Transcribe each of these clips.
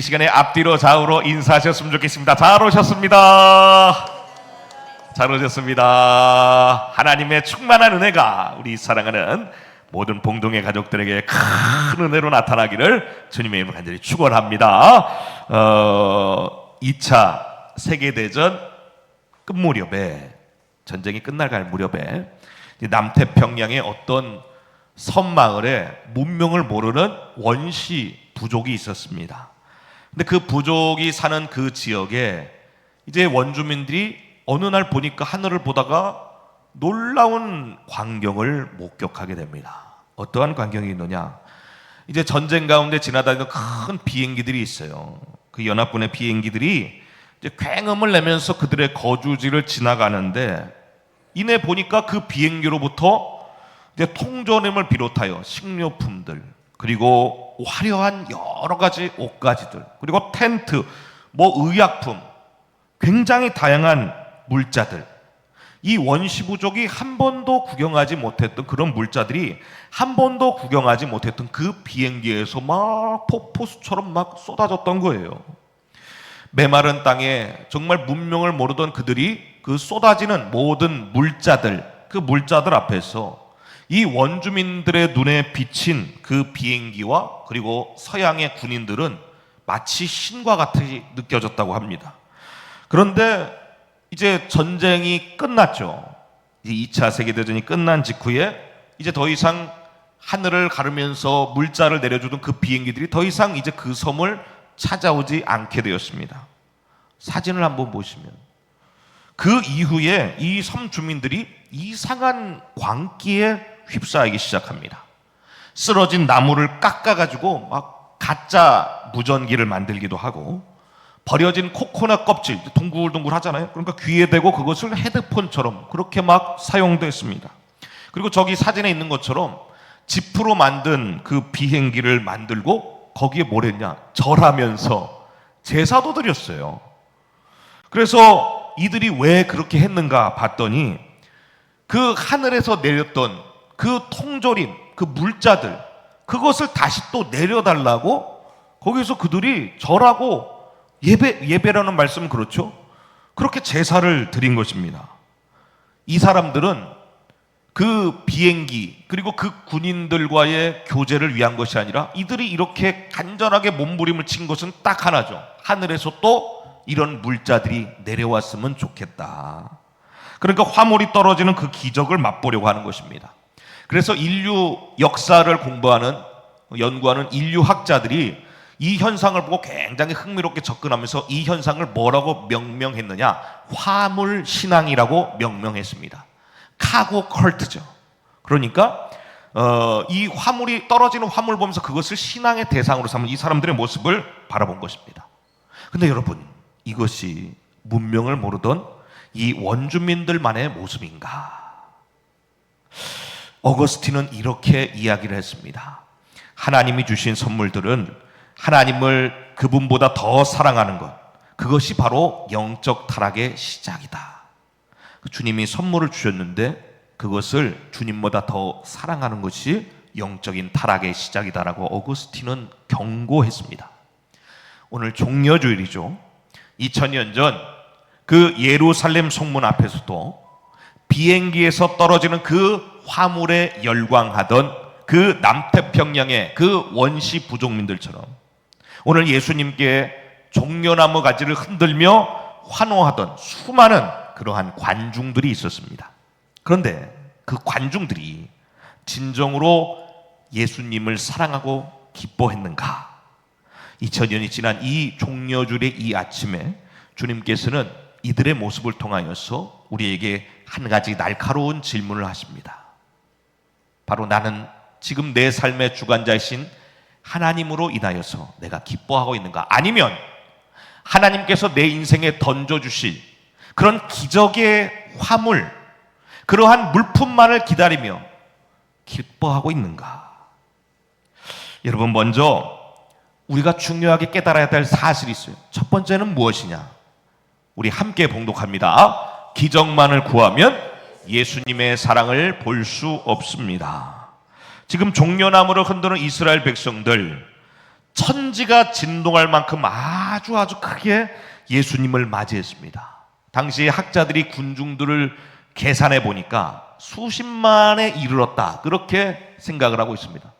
이 시간에 앞뒤로 좌우로 인사하셨으면 좋겠습니다. 잘 오셨습니다. 잘 오셨습니다. 하나님의 충만한 은혜가 우리 사랑하는 모든 봉동의 가족들에게 큰 은혜로 나타나기를 주님의 이름으로 간절히 축원합니다. 2차 세계대전 끝 무렵에, 전쟁이 끝나갈 무렵에 남태평양의 어떤 섬마을에 문명을 모르는 원시 부족이 있었습니다. 근데 그 부족이 사는 그 지역에 이제 원주민들이 어느 날 보니까 하늘을 보다가 놀라운 광경을 목격하게 됩니다. 어떠한 광경이 있느냐? 이제 전쟁 가운데 지나다니는 큰 비행기들이 있어요. 그 연합군의 비행기들이 이제 굉음을 내면서 그들의 거주지를 지나가는데, 이내 보니까 그 비행기로부터 이제 통조림을 비롯하여 식료품들, 그리고 화려한 여러 가지 옷가지들, 그리고 텐트, 의약품, 굉장히 다양한 물자들, 이 원시부족이 한 번도 구경하지 못했던 그런 물자들이 한 번도 구경하지 못했던 그 비행기에서 막 폭포수처럼 막 쏟아졌던 거예요. 메마른 땅에 정말 문명을 모르던 그들이 그 쏟아지는 모든 물자들, 그 물자들 앞에서 이 원주민들의 눈에 비친 그 비행기와 그리고 서양의 군인들은 마치 신과 같이 느껴졌다고 합니다. 그런데 이제 전쟁이 끝났죠. 이제 2차 세계대전이 끝난 직후에 이제 더 이상 하늘을 가르면서 물자를 내려주던 그 비행기들이 더 이상 이제 그 섬을 찾아오지 않게 되었습니다. 사진을 한번 보시면 그 이후에 이 섬 주민들이 이상한 광기에 휩싸이기 시작합니다. 쓰러진 나무를 깎아가지고 막 가짜 무전기를 만들기도 하고, 버려진 코코넛 껍질, 동글동글 하잖아요. 그러니까 귀에 대고 그것을 헤드폰처럼 그렇게 막 사용됐습니다. 그리고 저기 사진에 있는 것처럼 지프로 만든 그 비행기를 만들고 거기에 뭘 했냐? 절하면서 제사도 드렸어요. 그래서 이들이 왜 그렇게 했는가 봤더니 그 하늘에서 내렸던 그 통조림, 그 물자들, 그것을 다시 또 내려달라고 거기서 그들이 절하고 예배라는 말씀은 그렇죠. 그렇게 제사를 드린 것입니다. 이 사람들은 그 비행기 그리고 그 군인들과의 교제를 위한 것이 아니라 이들이 이렇게 간절하게 몸부림을 친 것은 딱 하나죠. 하늘에서 또 이런 물자들이 내려왔으면 좋겠다. 그러니까 화물이 떨어지는 그 기적을 맛보려고 하는 것입니다. 그래서 인류 역사를 연구하는 인류학자들이 이 현상을 보고 굉장히 흥미롭게 접근하면서 이 현상을 뭐라고 명명했느냐? 화물 신앙이라고 명명했습니다. 카고 컬트죠. 그러니까 이 화물이 떨어지는 화물 보면서 그것을 신앙의 대상으로 삼은 이 사람들의 모습을 바라본 것입니다. 근데 여러분, 이것이 문명을 모르던 이 원주민들만의 모습인가? 어거스틴은 이렇게 이야기를 했습니다. 하나님이 주신 선물들은 하나님을 그분보다 더 사랑하는 것, 그것이 바로 영적 타락의 시작이다. 주님이 선물을 주셨는데 그것을 주님보다 더 사랑하는 것이 영적인 타락의 시작이다라고 어거스틴은 경고했습니다. 오늘 종려주일이죠. 2000년 전 그 예루살렘 성문 앞에서도 비행기에서 떨어지는 그 화물에 열광하던 그 남태평양의 그 원시 부족민들처럼 오늘 예수님께 종려나무 가지를 흔들며 환호하던 수많은 그러한 관중들이 있었습니다. 그런데 그 관중들이 진정으로 예수님을 사랑하고 기뻐했는가? 2000년이 지난 이 종려주일의 이 아침에 주님께서는 이들의 모습을 통하여서 우리에게 한 가지 날카로운 질문을 하십니다. 바로 나는 지금 내 삶의 주관자이신 하나님으로 인하여서 내가 기뻐하고 있는가? 아니면 하나님께서 내 인생에 던져주실 그런 기적의 화물, 그러한 물품만을 기다리며 기뻐하고 있는가? 여러분, 먼저 우리가 중요하게 깨달아야 될 사실이 있어요. 첫 번째는 무엇이냐? 우리 함께 봉독합니다. 기적만을 구하면 예수님의 사랑을 볼 수 없습니다. 지금 종려나무를 흔드는 이스라엘 백성들, 천지가 진동할 만큼 아주 크게 예수님을 맞이했습니다. 당시 학자들이 군중들을 계산해 보니까 수십만에 이르렀다, 그렇게 생각을 하고 있습니다.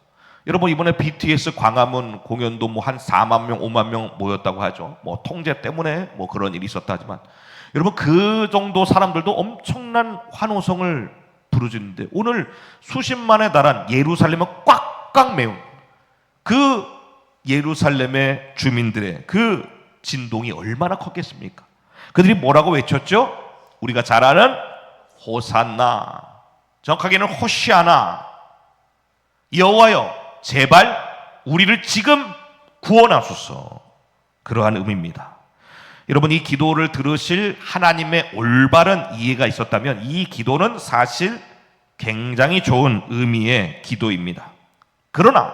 여러분, 이번에 BTS 광화문 공연도 뭐 한 4만 명, 5만 명 모였다고 하죠. 뭐 통제 때문에 뭐 그런 일이 있었다 하지만, 여러분, 그 정도 사람들도 엄청난 환호성을 부르짖는데, 오늘 수십만에 달한 예루살렘을 꽉꽉 메운 그 예루살렘의 주민들의 그 진동이 얼마나 컸겠습니까? 그들이 뭐라고 외쳤죠? 우리가 잘 아는 호산나, 정확하게는 호시아나, 여호와여 제발 우리를 지금 구원하소서, 그러한 의미입니다. 여러분, 이 기도를 들으실 하나님의 올바른 이해가 있었다면 이 기도는 사실 굉장히 좋은 의미의 기도입니다. 그러나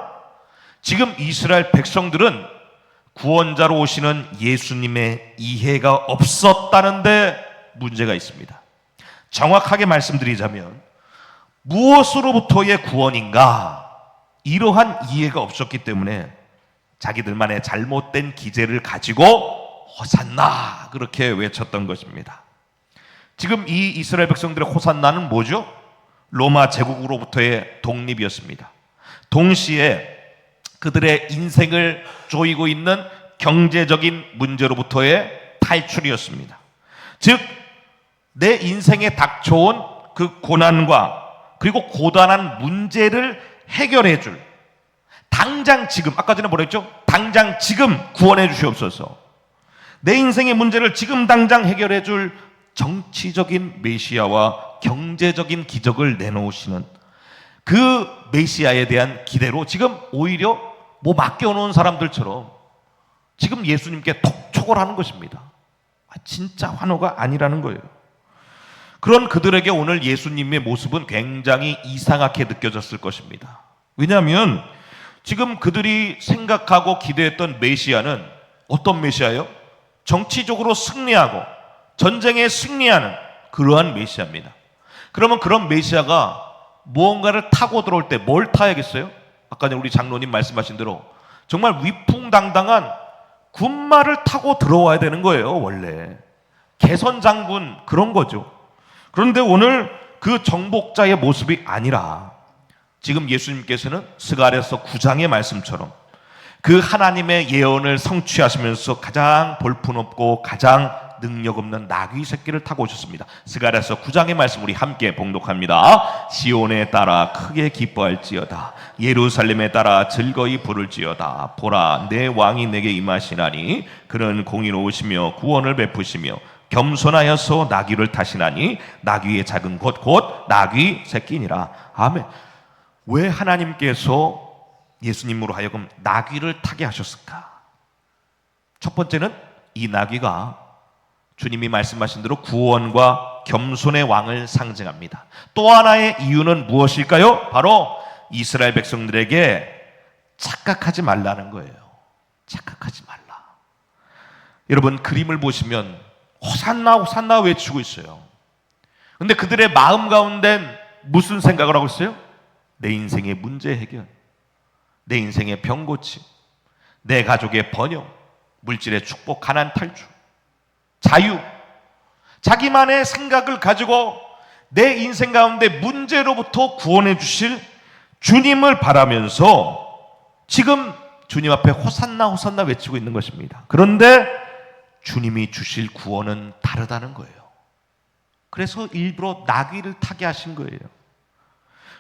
지금 이스라엘 백성들은 구원자로 오시는 예수님의 이해가 없었다는데 문제가 있습니다. 정확하게 말씀드리자면 무엇으로부터의 구원인가, 이러한 이해가 없었기 때문에 자기들만의 잘못된 기제를 가지고 호산나, 그렇게 외쳤던 것입니다. 지금 이 이스라엘 백성들의 호산나는 뭐죠? 로마 제국으로부터의 독립이었습니다. 동시에 그들의 인생을 조이고 있는 경제적인 문제로부터의 탈출이었습니다. 즉, 내 인생에 닥쳐온 그 고난과 그리고 고단한 문제를 해결해 줄, 당장 지금, 아까 전에 뭐라 했죠? 당장 지금 구원해 주시옵소서. 내 인생의 문제를 지금 당장 해결해 줄 정치적인 메시아와 경제적인 기적을 내놓으시는 그 메시아에 대한 기대로 지금 오히려 뭐 맡겨놓은 사람들처럼 지금 예수님께 톡촉을 하는 것입니다. 진짜 환호가 아니라는 거예요. 그런 그들에게 오늘 예수님의 모습은 굉장히 이상하게 느껴졌을 것입니다. 왜냐하면 지금 그들이 생각하고 기대했던 메시아는 어떤 메시아예요? 정치적으로 승리하고 전쟁에 승리하는 그러한 메시아입니다. 그러면 그런 메시아가 무언가를 타고 들어올 때 뭘 타야겠어요? 아까 우리 장로님 말씀하신 대로 정말 위풍당당한 군마를 타고 들어와야 되는 거예요. 원래 개선장군, 그런 거죠. 그런데 오늘 그 정복자의 모습이 아니라 지금 예수님께서는 스가랴서 9장의 말씀처럼 그 하나님의 예언을 성취하시면서 가장 볼품없고 가장 능력 없는 나귀 새끼를 타고 오셨습니다. 스가랴서 9장의 말씀 우리 함께 봉독합니다. 시온에 따라 크게 기뻐할지어다, 예루살렘에 따라 즐거이 부를지어다. 보라, 내 왕이 내게 임하시나니 그는 공의로우시며 구원을 베푸시며 겸손하여서 나귀를 타시나니 나귀의 작은 것 곧 나귀 새끼니라. 아멘. 왜 하나님께서 예수님으로 하여금 나귀를 타게 하셨을까? 첫 번째는 이 나귀가 주님이 말씀하신 대로 구원과 겸손의 왕을 상징합니다. 또 하나의 이유는 무엇일까요? 바로 이스라엘 백성들에게 착각하지 말라는 거예요. 착각하지 말라. 여러분, 그림을 보시면 호산나 호산나 외치고 있어요. 근데 그들의 마음 가운데는 무슨 생각을 하고 있어요? 내 인생의 문제 해결, 내 인생의 병 고침, 내 가족의 번영, 물질의 축복, 가난 탈출, 자유, 자기만의 생각을 가지고 내 인생 가운데 문제로부터 구원해 주실 주님을 바라면서 지금 주님 앞에 호산나 호산나 외치고 있는 것입니다. 그런데 주님이 주실 구원은 다르다는 거예요. 그래서 일부러 나귀를 타게 하신 거예요.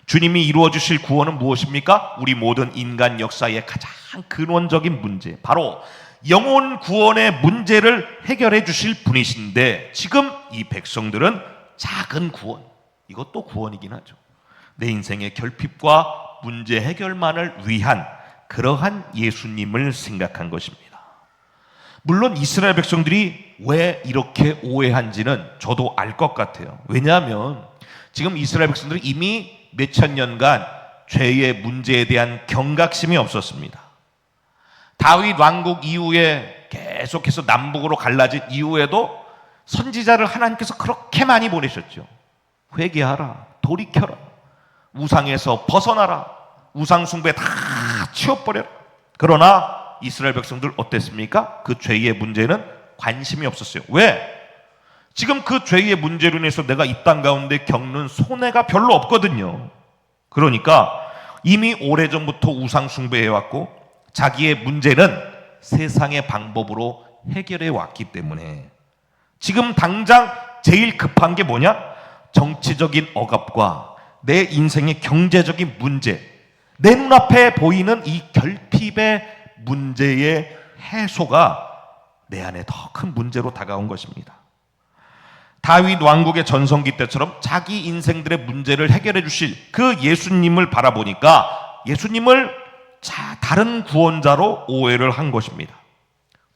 주님이 이루어 주실 구원은 무엇입니까? 우리 모든 인간 역사의 가장 근원적인 문제, 바로 영혼 구원의 문제를 해결해 주실 분이신데, 지금 이 백성들은 작은 구원, 이것도 구원이긴 하죠, 내 인생의 결핍과 문제 해결만을 위한 그러한 예수님을 생각한 것입니다. 물론 이스라엘 백성들이 왜 이렇게 오해한지는 저도 알 것 같아요. 왜냐하면 지금 이스라엘 백성들은 이미 몇천 년간 죄의 문제에 대한 경각심이 없었습니다. 다윗 왕국 이후에 계속해서 남북으로 갈라진 이후에도 선지자를 하나님께서 그렇게 많이 보내셨죠. 회개하라, 돌이켜라, 우상에서 벗어나라, 우상 숭배 다 치워버려라. 그러나 이스라엘 백성들 어땠습니까? 그 죄의 문제는 관심이 없었어요. 왜? 지금 그 죄의 문제로 인해서 내가 이 땅 가운데 겪는 손해가 별로 없거든요. 그러니까 이미 오래전부터 우상 숭배해왔고 자기의 문제는 세상의 방법으로 해결해 왔기 때문에 지금 당장 제일 급한 게 뭐냐? 정치적인 억압과 내 인생의 경제적인 문제, 내 눈앞에 보이는 이 결핍의 문제의 해소가 내 안에 더 큰 문제로 다가온 것입니다. 다윗 왕국의 전성기 때처럼 자기 인생들의 문제를 해결해 주실 그 예수님을 바라보니까 예수님을 다른 구원자로 오해를 한 것입니다.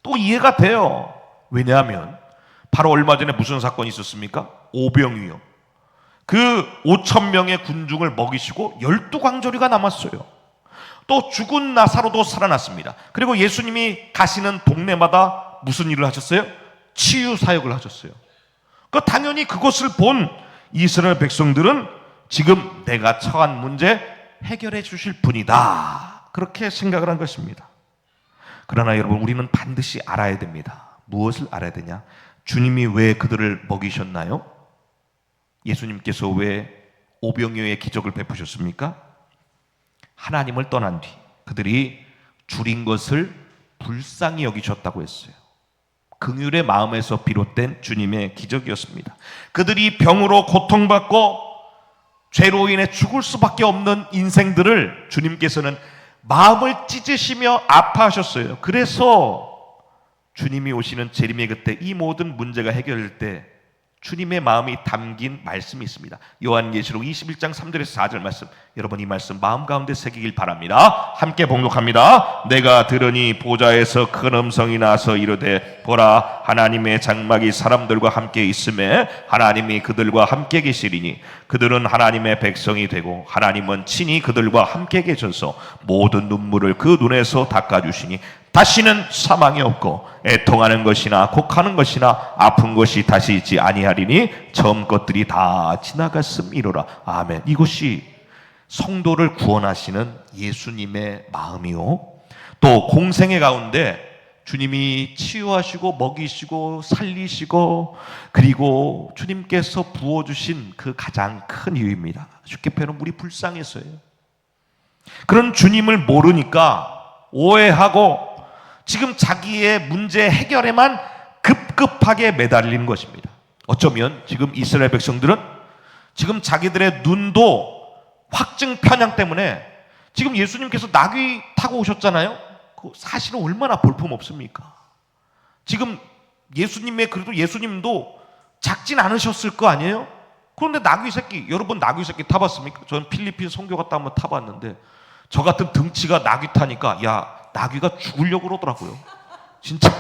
또 이해가 돼요. 왜냐하면 바로 얼마 전에 무슨 사건이 있었습니까? 오병이요. 그 5천 명의 군중을 먹이시고 12광저리가 남았어요. 또 죽은 나사로도 살아났습니다. 그리고 예수님이 가시는 동네마다 무슨 일을 하셨어요? 치유 사역을 하셨어요. 당연히 그것을 본 이스라엘 백성들은 지금 내가 처한 문제 해결해 주실 분이다, 그렇게 생각을 한 것입니다. 그러나 여러분, 우리는 반드시 알아야 됩니다. 무엇을 알아야 되냐? 주님이 왜 그들을 먹이셨나요? 예수님께서 왜 오병이어의 기적을 베푸셨습니까? 하나님을 떠난 뒤 그들이 줄인 것을 불쌍히 여기셨다고 했어요. 긍휼의 마음에서 비롯된 주님의 기적이었습니다. 그들이 병으로 고통받고 죄로 인해 죽을 수밖에 없는 인생들을 주님께서는 마음을 찢으시며 아파하셨어요. 그래서 주님이 오시는 재림의 그때 이 모든 문제가 해결될 때 주님의 마음이 담긴 말씀이 있습니다. 요한계시록 21장 3절에서 4절 말씀, 여러분 이 말씀 마음 가운데 새기길 바랍니다. 함께 봉독합니다. 내가 들으니 보좌에서 큰 음성이 나서 이르되 보라, 하나님의 장막이 사람들과 함께 있음에 하나님이 그들과 함께 계시리니 그들은 하나님의 백성이 되고 하나님은 친히 그들과 함께 계셔서 모든 눈물을 그 눈에서 닦아주시니 다시는 사망이 없고 애통하는 것이나 곡하는 것이나 아픈 것이 다시 있지 아니하리니 처음 것들이 다 지나갔음이로라. 아멘. 이것이 성도를 구원하시는 예수님의 마음이요, 또 공생의 가운데 주님이 치유하시고 먹이시고 살리시고 그리고 주님께서 부어주신 그 가장 큰 이유입니다. 쉽게 표현하면 우리 불쌍해서요. 그런 주님을 모르니까 오해하고 지금 자기의 문제 해결에만 급급하게 매달리는 것입니다. 어쩌면 지금 이스라엘 백성들은 지금 자기들의 눈도 확증 편향 때문에 지금 예수님께서 나귀 타고 오셨잖아요. 사실은 얼마나 볼품 없습니까? 지금 그래도 예수님도 작진 않으셨을 거 아니에요? 그런데 나귀 새끼, 여러분 나귀 새끼 타봤습니까? 저는 필리핀 선교 갔다 한번 타봤는데 저 같은 등치가 나귀 타니까 나귀가 죽으려고 그러더라고요. 진짜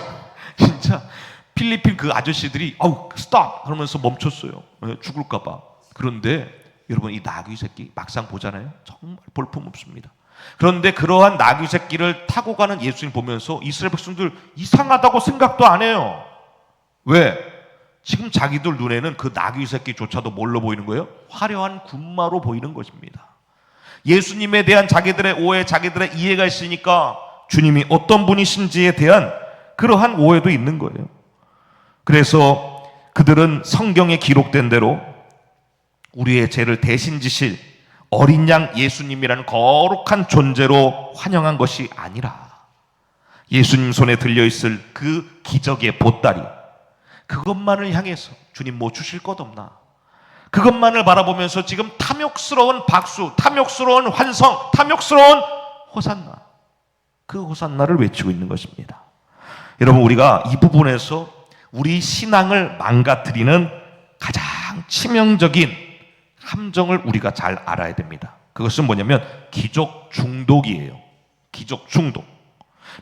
필리핀 그 아저씨들이 스탑 그러면서 멈췄어요. 죽을까 봐. 그런데 여러분 이 나귀 새끼 막상 보잖아요. 정말 볼품 없습니다. 그런데 그러한 나귀 새끼를 타고 가는 예수님 보면서 이스라엘 백성들 이상하다고 생각도 안 해요. 왜? 지금 자기들 눈에는 그 나귀 새끼조차도 뭘로 보이는 거예요? 화려한 군마로 보이는 것입니다. 예수님에 대한 자기들의 오해, 자기들의 이해가 있으니까 주님이 어떤 분이신지에 대한 그러한 오해도 있는 거예요. 그래서 그들은 성경에 기록된 대로 우리의 죄를 대신 지실 어린 양 예수님이라는 거룩한 존재로 환영한 것이 아니라 예수님 손에 들려있을 그 기적의 보따리, 그것만을 향해서 주님 뭐 주실 것 없나, 그것만을 바라보면서 지금 탐욕스러운 박수, 탐욕스러운 환성, 탐욕스러운 호산나, 그 호산나를 외치고 있는 것입니다. 여러분, 우리가 이 부분에서 우리 신앙을 망가뜨리는 가장 치명적인 함정을 우리가 잘 알아야 됩니다. 그것은 뭐냐면 기적 중독이에요. 기적 중독.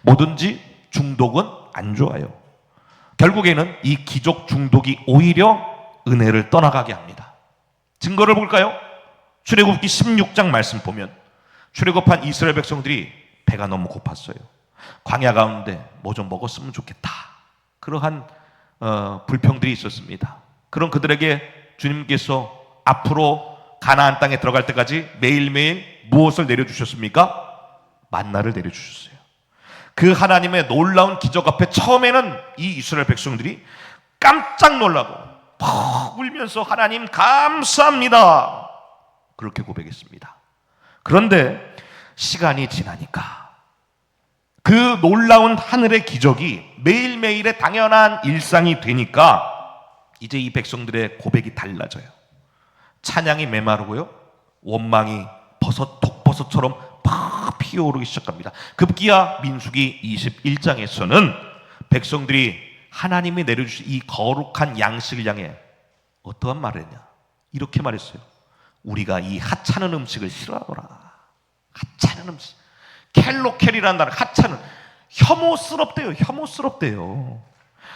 뭐든지 중독은 안 좋아요. 결국에는 이 기적 중독이 오히려 은혜를 떠나가게 합니다. 증거를 볼까요? 출애굽기 16장 말씀 보면 출애굽한 이스라엘 백성들이 배가 너무 고팠어요. 광야 가운데 뭐 좀 먹었으면 좋겠다, 그러한 불평들이 있었습니다. 그런 그들에게 주님께서 앞으로 가나안 땅에 들어갈 때까지 매일매일 무엇을 내려주셨습니까? 만나를 내려주셨어요. 그 하나님의 놀라운 기적 앞에 처음에는 이 이스라엘 백성들이 깜짝 놀라고 퍽 울면서 하나님 감사합니다 그렇게 고백했습니다. 그런데 시간이 지나니까 그 놀라운 하늘의 기적이 매일매일의 당연한 일상이 되니까 이제 이 백성들의 고백이 달라져요. 찬양이 메마르고요, 원망이 독버섯처럼 팍 피어오르기 시작합니다. 급기야 민수기 21장에서는 백성들이 하나님이 내려주신 이 거룩한 양식을 향해 어떠한 말을 했냐, 이렇게 말했어요. 우리가 이 하찮은 음식을 싫어하노라. 하찮은 음식, 켈로켈이라는 단어, 하찮은, 혐오스럽대요. 혐오스럽대요.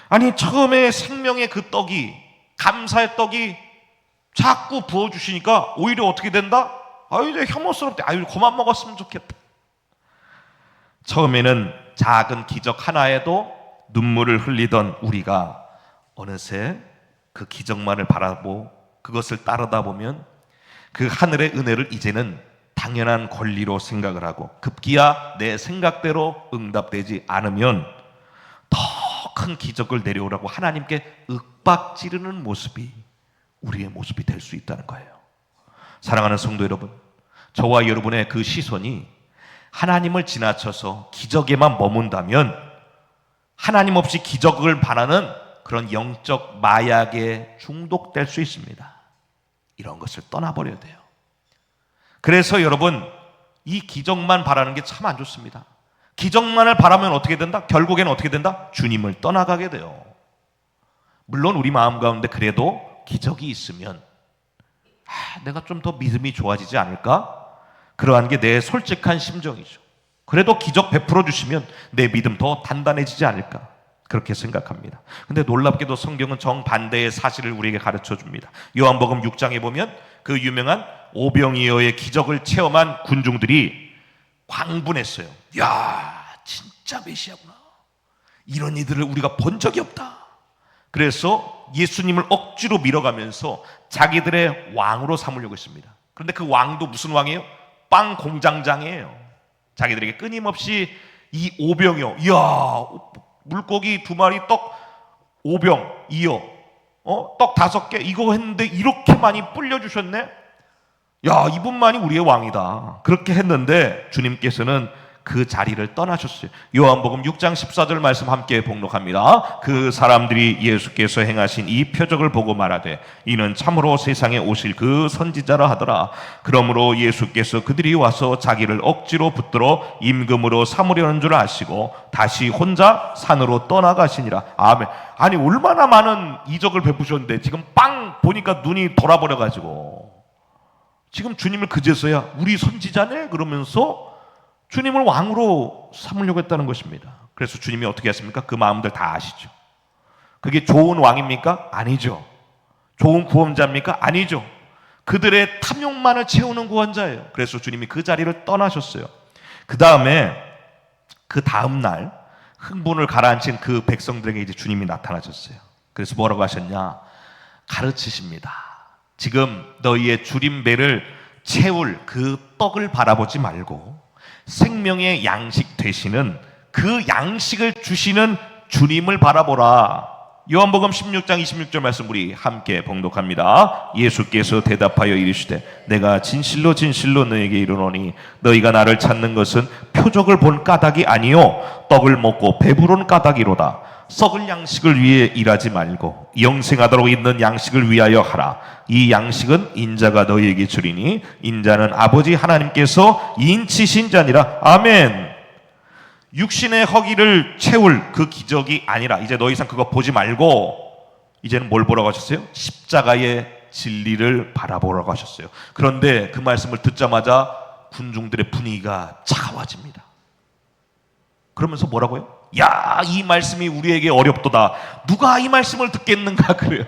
아니 처음에 생명의 그 떡이, 감사의 떡이 자꾸 부어주시니까 오히려 어떻게 된다? 이제 혐오스럽대. 그만 먹었으면 좋겠다. 처음에는 작은 기적 하나에도 눈물을 흘리던 우리가 어느새 그 기적만을 바라보고 그것을 따르다 보면 그 하늘의 은혜를 이제는 당연한 권리로 생각을 하고, 급기야 내 생각대로 응답되지 않으면 더 큰 기적을 내려오라고 하나님께 윽박지르는 모습이 우리의 모습이 될 수 있다는 거예요. 사랑하는 성도 여러분, 저와 여러분의 그 시선이 하나님을 지나쳐서 기적에만 머문다면 하나님 없이 기적을 바라는 그런 영적 마약에 중독될 수 있습니다. 이런 것을 떠나버려야 돼요. 그래서 여러분, 이 기적만 바라는 게 참 안 좋습니다. 기적만을 바라면 어떻게 된다? 결국에는 어떻게 된다? 주님을 떠나가게 돼요. 물론 우리 마음 가운데 그래도 기적이 있으면 내가 좀 더 믿음이 좋아지지 않을까? 그러한 게 내 솔직한 심정이죠. 그래도 기적 베풀어 주시면 내 믿음 더 단단해지지 않을까? 그렇게 생각합니다. 근데 놀랍게도 성경은 정반대의 사실을 우리에게 가르쳐 줍니다. 요한복음 6장에 보면 그 유명한 오병이어의 기적을 체험한 군중들이 광분했어요. 야, 진짜 메시아구나. 이런 이들을 우리가 본 적이 없다. 그래서 예수님을 억지로 밀어가면서 자기들의 왕으로 삼으려고 했습니다. 그런데 그 왕도 무슨 왕이에요? 빵 공장장이에요. 자기들에게 끊임없이 이 오병이어, 이야, 물고기 2마리, 떡 5병, 이어, 떡 5개, 이거 했는데 이렇게 많이 불려주셨네? 야, 이분만이 우리의 왕이다. 그렇게 했는데 주님께서는 그 자리를 떠나셨어요. 요한복음 6장 14절 말씀 함께 봉독합니다. 그 사람들이 예수께서 행하신 이 표적을 보고 말하되 이는 참으로 세상에 오실 그 선지자라 하더라. 그러므로 예수께서 그들이 와서 자기를 억지로 붙들어 임금으로 삼으려는 줄 아시고 다시 혼자 산으로 떠나가시니라. 아멘. 아니 얼마나 많은 이적을 베푸셨는데 지금 빵 보니까 눈이 돌아버려가지고 지금 주님을 그제서야 우리 선지자네? 그러면서 주님을 왕으로 삼으려고 했다는 것입니다. 그래서 주님이 어떻게 했습니까? 그 마음들 다 아시죠. 그게 좋은 왕입니까? 아니죠. 좋은 구원자입니까? 아니죠. 그들의 탐욕만을 채우는 구원자예요. 그래서 주님이 그 자리를 떠나셨어요. 그 다음 날 흥분을 가라앉힌 그 백성들에게 이제 주님이 나타나셨어요. 그래서 뭐라고 하셨냐? 가르치십니다. 지금 너희의 주림배를 채울 그 떡을 바라보지 말고 생명의 양식 되시는 그 양식을 주시는 주님을 바라보라. 요한복음 16장 26절 말씀 우리 함께 봉독합니다. 예수께서 대답하여 이르시되 내가 진실로 진실로 너에게 이르노니 너희가 나를 찾는 것은 표적을 본 까닭이 아니요 떡을 먹고 배부른 까닭이로다. 썩을 양식을 위해 일하지 말고 영생하도록 있는 양식을 위하여 하라. 이 양식은 인자가 너희에게 주리니 인자는 아버지 하나님께서 인치신 자니라. 아멘. 육신의 허기를 채울 그 기적이 아니라 이제 더 이상 그거 보지 말고 이제는 뭘 보라고 하셨어요? 십자가의 진리를 바라보라고 하셨어요. 그런데 그 말씀을 듣자마자 군중들의 분위기가 차가워집니다. 그러면서 뭐라고요? 야, 이 말씀이 우리에게 어렵도다. 누가 이 말씀을 듣겠는가 그래요.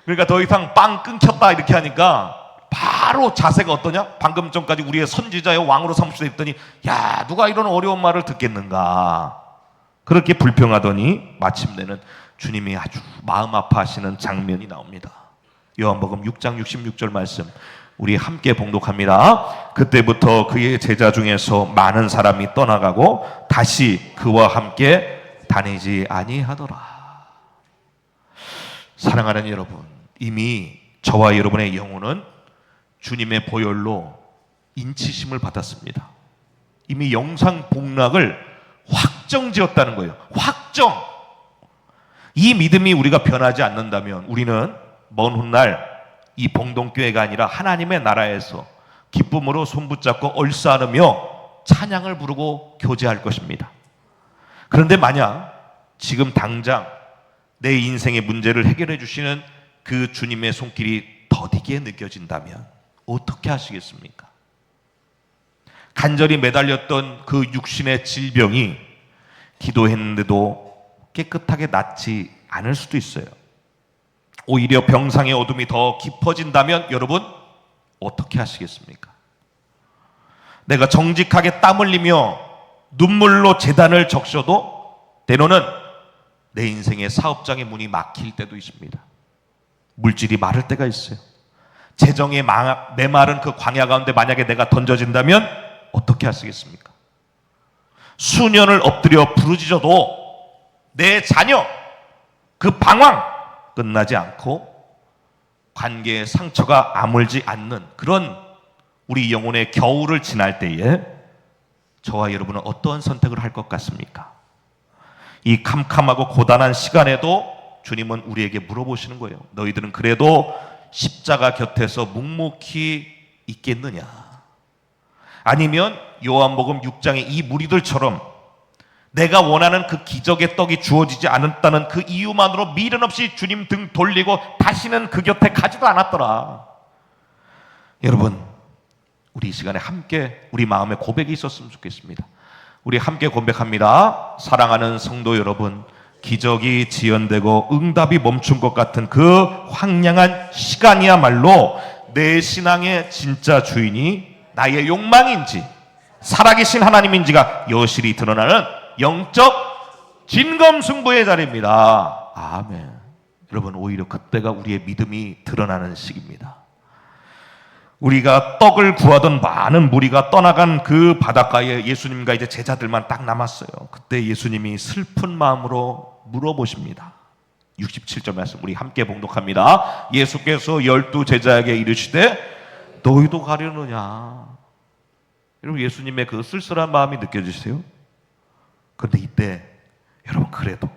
그러니까 더 이상 빵 끊겼다 이렇게 하니까 바로 자세가 어떠냐? 방금 전까지 우리의 선지자의 왕으로 삼으시다 했더니 야, 누가 이런 어려운 말을 듣겠는가. 그렇게 불평하더니 마침내는 주님이 아주 마음 아파하시는 장면이 나옵니다. 요한복음 6장 66절 말씀. 우리 함께 봉독합니다. 그때부터 그의 제자 중에서 많은 사람이 떠나가고 다시 그와 함께 다니지 아니하더라. 사랑하는 여러분, 이미 저와 여러분의 영혼은 주님의 보혈로 인치심을 받았습니다. 이미 영상 복락을 확정지었다는 거예요. 확정! 이 믿음이 우리가 변하지 않는다면 우리는 먼 훗날 이 봉동교회가 아니라 하나님의 나라에서 기쁨으로 손붙잡고 얼싸안으며 찬양을 부르고 교제할 것입니다. 그런데 만약 지금 당장 내 인생의 문제를 해결해 주시는 그 주님의 손길이 더디게 느껴진다면 어떻게 하시겠습니까? 간절히 매달렸던 그 육신의 질병이 기도했는데도 깨끗하게 낫지 않을 수도 있어요. 오히려 병상의 어둠이 더 깊어진다면 여러분 어떻게 하시겠습니까? 내가 정직하게 땀 흘리며 눈물로 제단을 적셔도 때로는 내 인생의 사업장의 문이 막힐 때도 있습니다. 물질이 마를 때가 있어요. 재정의 메마른 그 광야 가운데 만약에 내가 던져진다면 어떻게 하시겠습니까? 수년을 엎드려 부르짖어도 내 자녀 그 방황 끝나지 않고 관계의 상처가 아물지 않는 그런 우리 영혼의 겨울을 지날 때에 저와 여러분은 어떠한 선택을 할 것 같습니까? 이 캄캄하고 고단한 시간에도 주님은 우리에게 물어보시는 거예요. 너희들은 그래도 십자가 곁에서 묵묵히 있겠느냐? 아니면 요한복음 6장의 이 무리들처럼 내가 원하는 그 기적의 떡이 주어지지 않았다는 그 이유만으로 미련 없이 주님 등 돌리고 다시는 그 곁에 가지도 않았더라. 여러분, 우리 이 시간에 함께 우리 마음에 고백이 있었으면 좋겠습니다. 우리 함께 고백합니다. 사랑하는 성도 여러분, 기적이 지연되고 응답이 멈춘 것 같은 그 황량한 시간이야말로 내 신앙의 진짜 주인이 나의 욕망인지 살아계신 하나님인지가 여실히 드러나는 영적 진검승부의 자리입니다. 아멘. 여러분, 오히려 그때가 우리의 믿음이 드러나는 시기입니다. 우리가 떡을 구하던 많은 무리가 떠나간 그 바닷가에 예수님과 이제 제자들만 딱 남았어요. 그때 예수님이 슬픈 마음으로 물어보십니다. 67절 말씀 우리 함께 봉독합니다. 예수께서 12 제자에게 이르시되 너희도 가려느냐? 여러분, 예수님의 그 쓸쓸한 마음이 느껴지세요? 그런데 이때 여러분, 그래도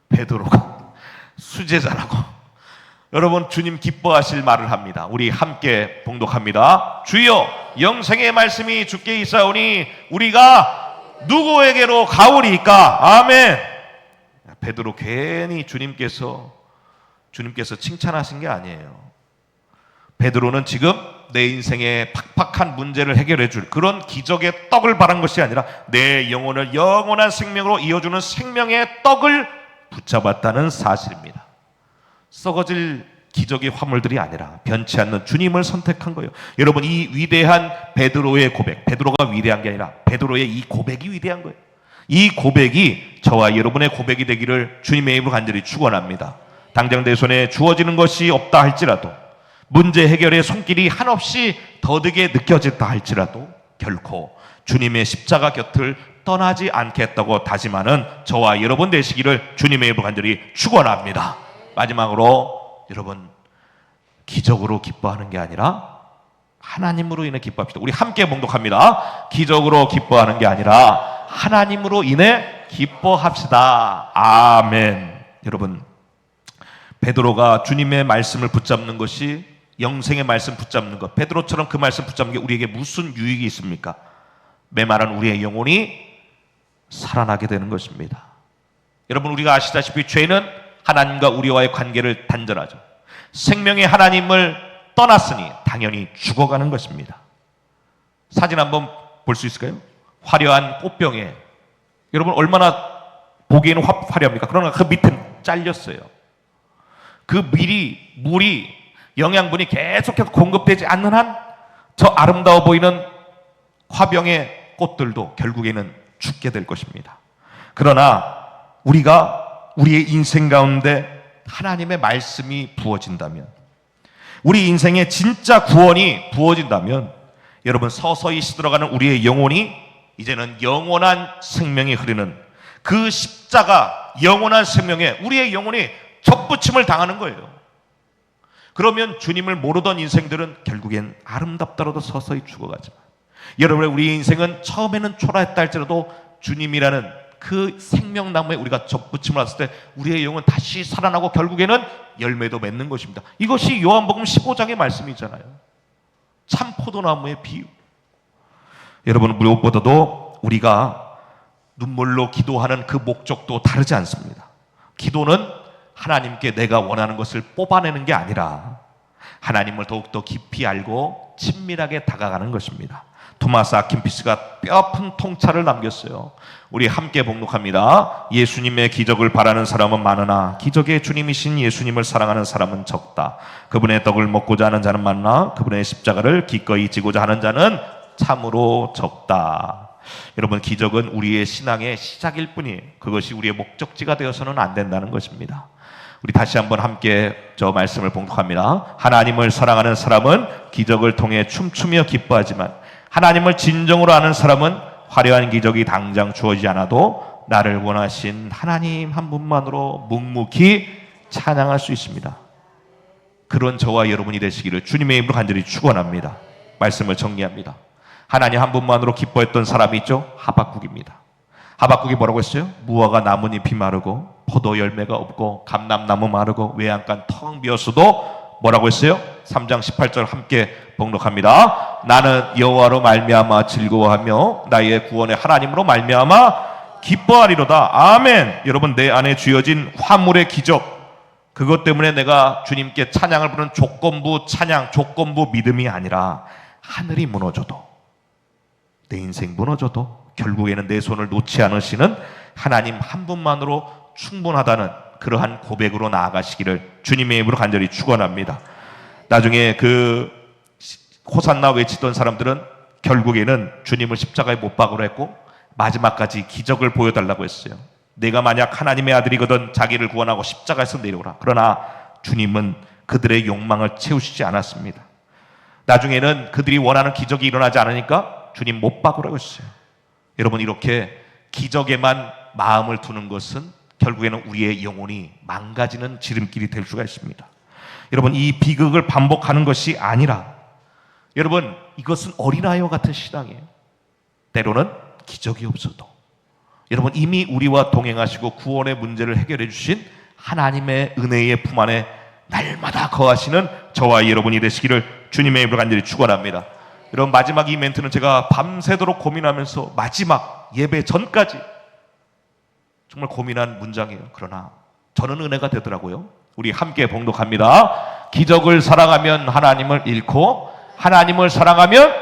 베드로가 수제자라고 여러분 주님 기뻐하실 말을 합니다. 우리 함께 봉독합니다. 주여, 영생의 말씀이 주께 있사오니 우리가 누구에게로 가오리이까? 아멘. 베드로 괜히 주님께서 칭찬하신 게 아니에요. 베드로는 지금 내 인생의 팍팍한 문제를 해결해 줄 그런 기적의 떡을 바란 것이 아니라 내 영혼을 영원한 생명으로 이어주는 생명의 떡을 붙잡았다는 사실입니다. 썩어질 기적의 화물들이 아니라 변치 않는 주님을 선택한 거예요. 여러분, 이 위대한 베드로의 고백, 베드로가 위대한 게 아니라 베드로의 이 고백이 위대한 거예요. 이 고백이 저와 여러분의 고백이 되기를 주님의 이름으로 간절히 축원합니다. 당장 내 손에 주어지는 것이 없다 할지라도, 문제 해결의 손길이 한없이 더디게 느껴졌다 할지라도 결코 주님의 십자가 곁을 떠나지 않겠다고 다짐하는 저와 여러분 되시기를 주님의 이름으로 간절히 축원합니다. 마지막으로 여러분, 기적으로 기뻐하는 게 아니라 하나님으로 인해 기뻐합시다. 우리 함께 봉독합니다. 기적으로 기뻐하는 게 아니라 하나님으로 인해 기뻐합시다. 아멘. 여러분, 베드로가 주님의 말씀을 붙잡는 것이, 영생의 말씀 붙잡는 것, 베드로처럼 그 말씀 붙잡는 게 우리에게 무슨 유익이 있습니까? 메마른 우리의 영혼이 살아나게 되는 것입니다. 여러분, 우리가 아시다시피 죄는 하나님과 우리와의 관계를 단절하죠. 생명의 하나님을 떠났으니 당연히 죽어가는 것입니다. 사진 한번 볼 수 있을까요? 화려한 꽃병에, 여러분 얼마나 보기에는 화려합니까? 그러나 그 밑은 잘렸어요. 그 물이 영양분이 계속해서 공급되지 않는 한 저 아름다워 보이는 화병의 꽃들도 결국에는 죽게 될 것입니다. 그러나 우리가 우리의 인생 가운데 하나님의 말씀이 부어진다면, 우리 인생에 진짜 구원이 부어진다면 여러분, 서서히 시들어가는 우리의 영혼이 이제는 영원한 생명이 흐르는 그 십자가 영원한 생명에 우리의 영혼이 접붙임을 당하는 거예요. 그러면 주님을 모르던 인생들은 결국엔 아름답더라도 서서히 죽어가지만, 여러분의 우리의 인생은 처음에는 초라했다 할지라도 주님이라는 그 생명나무에 우리가 접붙임을 했을 때 우리의 영은 다시 살아나고 결국에는 열매도 맺는 것입니다. 이것이 요한복음 15장의 말씀이잖아요. 참 포도나무의 비유. 여러분, 무엇보다도 우리가 눈물로 기도하는 그 목적도 다르지 않습니다. 기도는 하나님께 내가 원하는 것을 뽑아내는 게 아니라 하나님을 더욱더 깊이 알고 친밀하게 다가가는 것입니다. 토마스 아킨피스가 뼈아픈 통찰을 남겼어요. 우리 함께 봉독합니다. 예수님의 기적을 바라는 사람은 많으나 기적의 주님이신 예수님을 사랑하는 사람은 적다. 그분의 떡을 먹고자 하는 자는 많으나 그분의 십자가를 기꺼이 지고자 하는 자는 참으로 적다. 여러분, 기적은 우리의 신앙의 시작일 뿐이에요. 그것이 우리의 목적지가 되어서는 안 된다는 것입니다. 우리 다시 한번 함께 저 말씀을 봉독합니다. 하나님을 사랑하는 사람은 기적을 통해 춤추며 기뻐하지만 하나님을 진정으로 아는 사람은 화려한 기적이 당장 주어지지 않아도 나를 원하신 하나님 한 분만으로 묵묵히 찬양할 수 있습니다. 그런 저와 여러분이 되시기를 주님의 이름으로 간절히 축원합니다. 말씀을 정리합니다. 하나님 한 분만으로 기뻐했던 사람이 있죠. 하박국입니다. 하박국이 뭐라고 했어요? 무화과 나뭇잎이 마르고 포도 열매가 없고 감람나무 마르고 외양간 텅 비었어도 뭐라고 했어요? 3장 18절 함께 봉독합니다. 나는 여호와로 말미암아 즐거워하며 나의 구원의 하나님으로 말미암아 기뻐하리로다. 아멘. 여러분, 내 안에 쥐어진 화물의 기적, 그것 때문에 내가 주님께 찬양을 부르는 조건부 찬양, 조건부 믿음이 아니라 하늘이 무너져도, 내 인생 무너져도 결국에는 내 손을 놓지 않으시는 하나님 한 분만으로 충분하다는 그러한 고백으로 나아가시기를 주님의 이름으로 간절히 축원합니다. 나중에 그 호산나 외치던 사람들은 결국에는 주님을 십자가에 못 박으려 했고 마지막까지 기적을 보여달라고 했어요. 내가 만약 하나님의 아들이거든 자기를 구원하고 십자가에서 내려오라. 그러나 주님은 그들의 욕망을 채우시지 않았습니다. 나중에는 그들이 원하는 기적이 일어나지 않으니까 주님 못 박으라고 했어요. 여러분, 이렇게 기적에만 마음을 두는 것은 결국에는 우리의 영혼이 망가지는 지름길이 될 수가 있습니다. 여러분, 이 비극을 반복하는 것이 아니라, 여러분, 이것은 어린아이와 같은 신앙이에요. 때로는 기적이 없어도 여러분, 이미 우리와 동행하시고 구원의 문제를 해결해 주신 하나님의 은혜의 품 안에 날마다 거하시는 저와 여러분이 되시기를 주님의 이름으로 간절히 축원합니다. 여러분, 마지막 이 멘트는 제가 밤새도록 고민하면서 마지막 예배 전까지 정말 고민한 문장이에요. 그러나 저는 은혜가 되더라고요. 우리 함께 봉독합니다. 기적을 사랑하면 하나님을 잃고 하나님을 사랑하면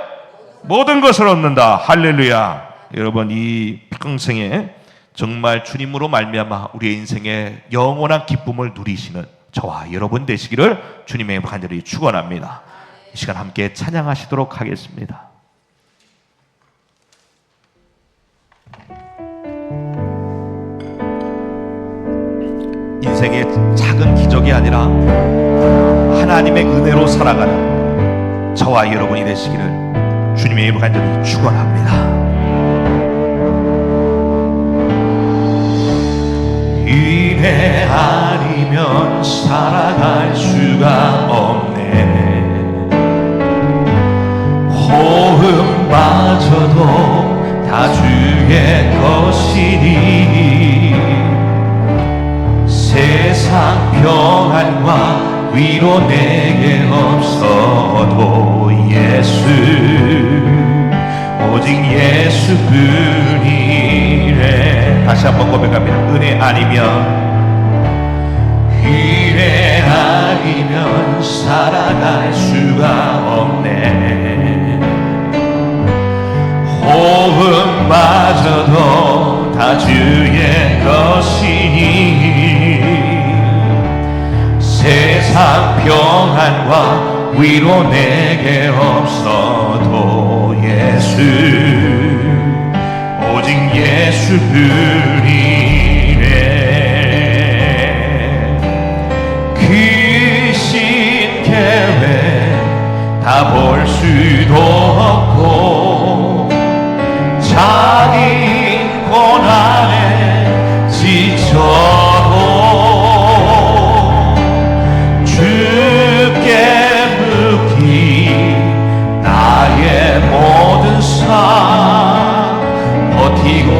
모든 것을 얻는다. 할렐루야. 여러분, 이 평생에 정말 주님으로 말미암아 우리의 인생에 영원한 기쁨을 누리시는 저와 여러분 되시기를 주님의 이름으로 간절히 축원합니다. 이 시간 함께 찬양하시도록 하겠습니다. 인생의 작은 기적이 아니라 하나님의 은혜로 살아가는 저와 여러분이 되시기를 주님의 이름으로 간절히 축원합니다. 은혜 아니면 살아갈 수가 없네. 호흡마저도 다 주의 것이니 세상 평안과 위로 내게 없어도 예수, 오직 예수뿐이래. 다시 한번 고백합니다. 은혜 아니면 살아갈 수가 없네. 호흡마저도 다 주의 것이니 세상 평안과 위로 내게 없어도 예수, 오직 예수뿐이네. 그 신 계획 다 볼 수도 없고 자기 고난에 지쳐도 주께 묻기 나의 모든 삶 버티고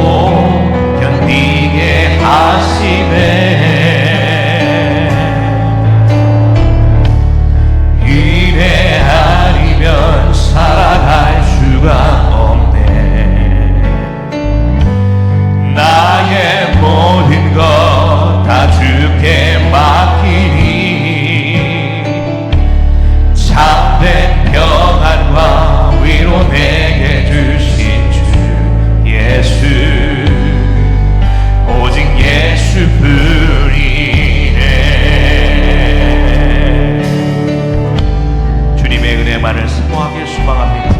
견디게 하시네. 이래 아니면 살아갈 수가 없네. 나의 모든 것 다 주께 맡기니 참된 평안과 위로 내게 주신 주 예수 오직 예수뿐이네. 주님의 은혜만을 사모하길 소망합니다.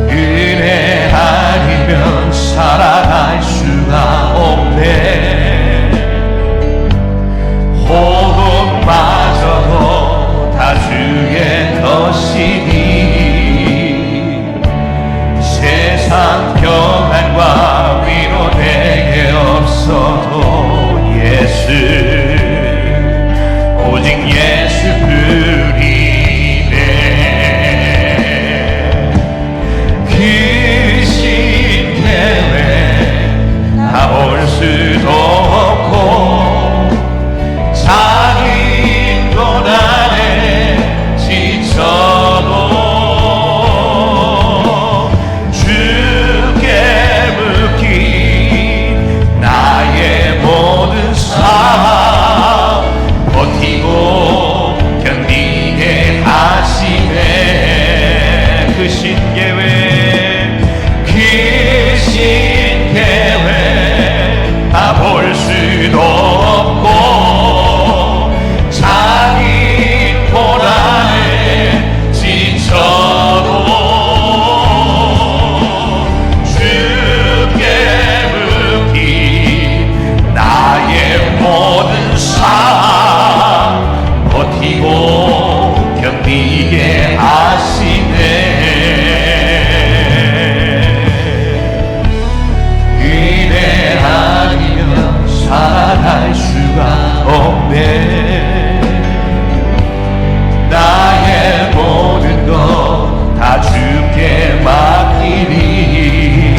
은혜 아니면 살아갈 수가 없네. 호흡마저도 다 주의 것이니 세상 평안과 위로 내게 없어도 예수 오직 예수뿐이네. 귀신 계획 다 볼 수도 없고 자기 고난에 지쳐도 주께 묻기 나의 모든 삶 버티고 견디게 하시네. 그 신계획 귀신 계획 다 볼 수도 없고 자기 고난에 지쳐도 주께 묻기 나의 모든 삶 버티고 견디게 하시네. 이래 아니면 살아갈 수가 없네. 나의 모든 것 다 주께 맡기니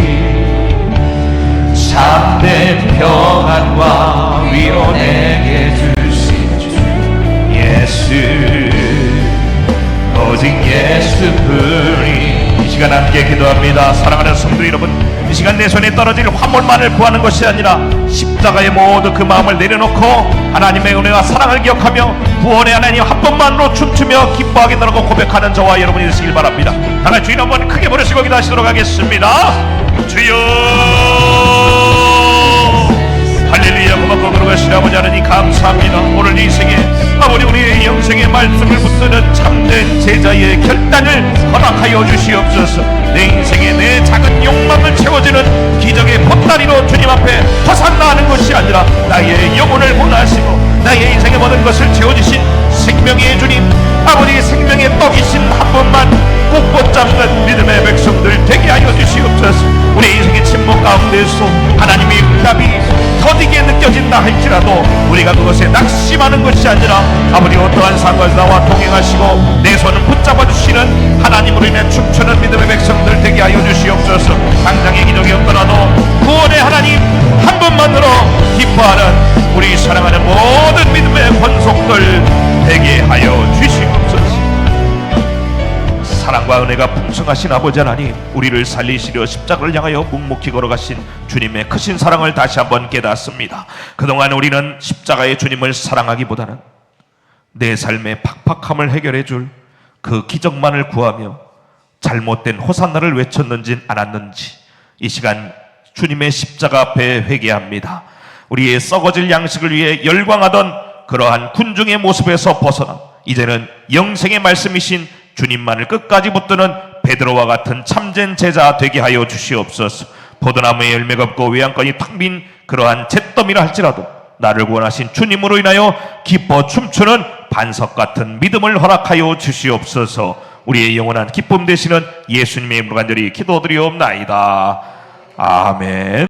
참된 평안과 위로 내게 주신 주 예수 오직 예수뿐이. 이 시간 함께 기도합니다. 사랑하는 성도 여러분, 이 시간 내 손에 떨어질 화물만을 구하는 것이 아니라 십자가의 모두 그 마음을 내려놓고 하나님의 은혜와 사랑을 기억하며 구원의 하나님 한 번만으로 춤추며 기뻐하게 나라고 고백하는 저와 여러분이 되시길 바랍니다. 다같이 주인 한번 크게 부르시고 기도하시도록 하겠습니다. 주여 할렐루야. 고맙고 그러가시니 아버지 하나님 감사합니다. 오늘 이 생에 아버지 우리의 영생의 말씀을 붙드는 참된 제자의 결단을 허락하여 주시옵소서. 내 인생에 내 작은 욕망을 채워주는 기적의 보따리로 주님 앞에 허산나하는 것이 아니라 나의 영혼을 원하시고 나의 인생의 모든 것을 채워주신 생명의 주님 아버지 생명의 떡이신 한 분만 꼭 붙잡는 믿음의 백성들 되게 하여 주시옵소서. 우리 인생의 침묵 가운데서 하나님의 응답이 더디게 느껴진다 할지라도 우리가 그것에 낙심하는 것이 아니라 아버지 어떠한 상황에서 나와 동행하시고 내 손을 붙잡아 주시는 하나님으로 인해 춤추는 믿음의 백성들 되게 하여 주시옵소서. 당장의 기적이 없더라도 구원의 하나님 한 분만으로 기뻐하는 우리 사랑하는 모든 믿음의 권속들 되게 하여 주시옵소서. 사랑과 은혜가 풍성하신 아버지 하나님, 우리를 살리시려 십자가를 향하여 묵묵히 걸어가신 주님의 크신 사랑을 다시 한번 깨닫습니다. 그동안 우리는 십자가의 주님을 사랑하기보다는 내 삶의 팍팍함을 해결해 줄 그 기적만을 구하며 잘못된 호산나를 외쳤는지 않았는지 이 시간 주님의 십자가 앞에 회개합니다. 우리의 썩어질 양식을 위해 열광하던 그러한 군중의 모습에서 벗어나 이제는 영생의 말씀이신 주님만을 끝까지 붙드는 베드로와 같은 참된 제자 되게 하여 주시옵소서. 포도나무에 열매가 없고 외양간이 텅 빈 그러한 잿더미라 할지라도 나를 구원하신 주님으로 인하여 기뻐 춤추는 반석 같은 믿음을 허락하여 주시옵소서. 우리의 영원한 기쁨 되시는 예수님의 이름으로 간절히 기도드리옵나이다. 아멘.